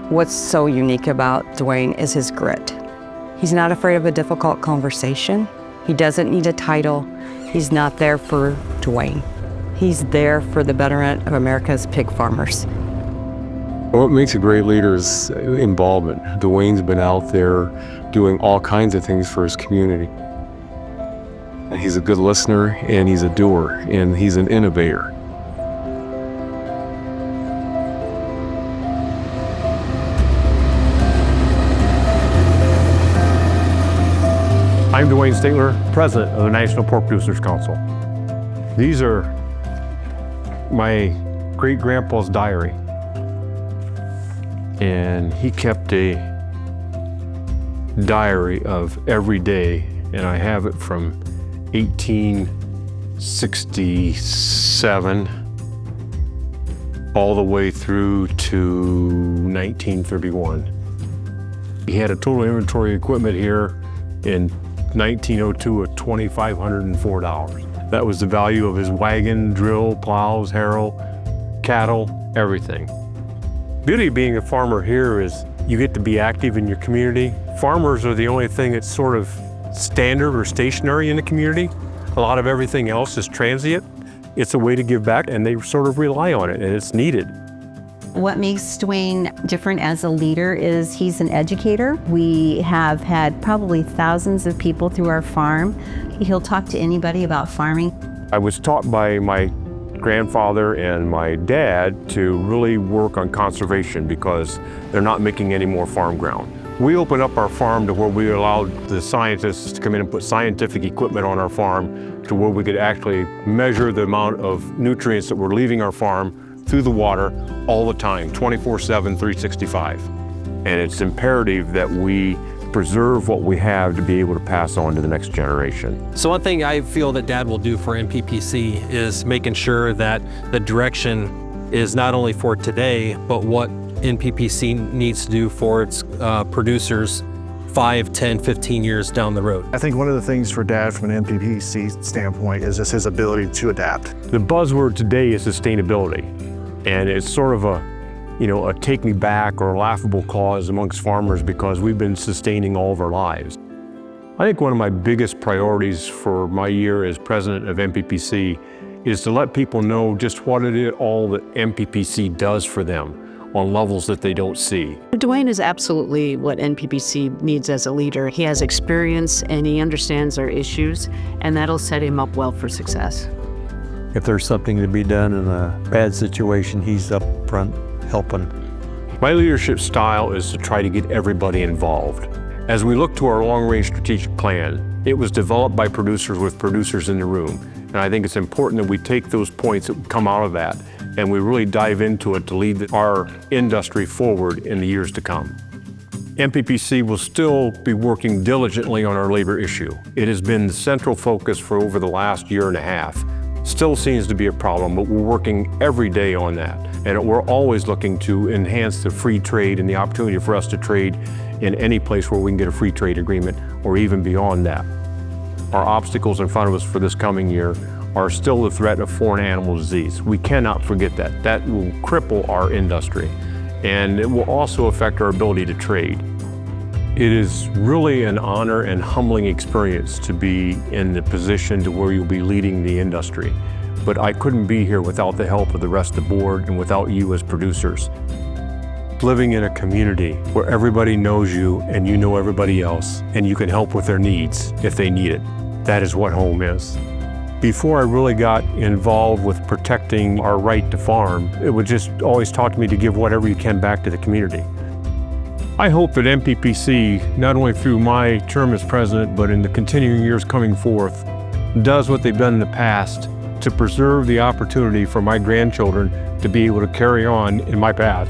What's so unique about Duane is his grit. He's not afraid of a difficult conversation. He doesn't need a title. He's not there for Duane. He's there for the betterment of America's pig farmers. What makes a great leader is involvement. Duane's been out there doing all kinds of things for his community. He's a good listener, and he's a doer, and he's an innovator. I'm Duane Stateler, President of the National Pork Producers Council. These are my great-grandpa's diary. And he kept a diary of every day, and I have it from 1867 all the way through to 1931. He had a total inventory equipment here in 1902 of $2,504. That was the value of his wagon, drill, plows, harrow, cattle, everything. Beauty of being a farmer here is you get to be active in your community. Farmers are the only thing that's sort of standard or stationary in the community. A lot of everything else is transient. It's a way to give back, and they sort of rely on it, and it's needed. What makes Duane different as a leader is he's an educator. We have had probably thousands of people through our farm. He'll talk to anybody about farming. I was taught by my grandfather and my dad to really work on conservation because they're not making any more farm ground. We opened up our farm to where we allowed the scientists to come in and put scientific equipment on our farm to where we could actually measure the amount of nutrients that were leaving our farm through the water all the time, 24/7, 365. And it's imperative that we preserve what we have to be able to pass on to the next generation. So one thing I feel that Dad will do for NPPC is making sure that the direction is not only for today, but what NPPC needs to do for its producers 5, 10, 15 years down the road. I think one of the things for Dad from an NPPC standpoint is just his ability to adapt. The buzzword today is sustainability. And it's sort of a take me back or a laughable cause amongst farmers because we've been sustaining all of our lives. I think one of my biggest priorities for my year as president of NPPC is to let people know just what it is all that NPPC does for them on levels that they don't see. Duane is absolutely what NPPC needs as a leader. He has experience and he understands our issues, and that'll set him up well for success. If there's something to be done in a bad situation, he's up front helping. My leadership style is to try to get everybody involved. As we look to our long-range strategic plan, it was developed by producers with producers in the room. And I think it's important that we take those points that come out of that and we really dive into it to lead our industry forward in the years to come. NPPC will still be working diligently on our labor issue. It has been the central focus for over the last year and a half. Still seems to be a problem, but we're working every day on that. And we're always looking to enhance the free trade and the opportunity for us to trade in any place where we can get a free trade agreement or even beyond that. Our obstacles in front of us for this coming year are still the threat of foreign animal disease. We cannot forget that. That will cripple our industry, and it will also affect our ability to trade. It is really an honor and humbling experience to be in the position to where you'll be leading the industry. But I couldn't be here without the help of the rest of the board and without you as producers. Living in a community where everybody knows you and you know everybody else and you can help with their needs if they need it. That is what home is. Before I really got involved with protecting our right to farm, it would just always talk to me to give whatever you can back to the community. I hope that NPPC, not only through my term as president, but in the continuing years coming forth, does what they've done in the past to preserve the opportunity for my grandchildren to be able to carry on in my path.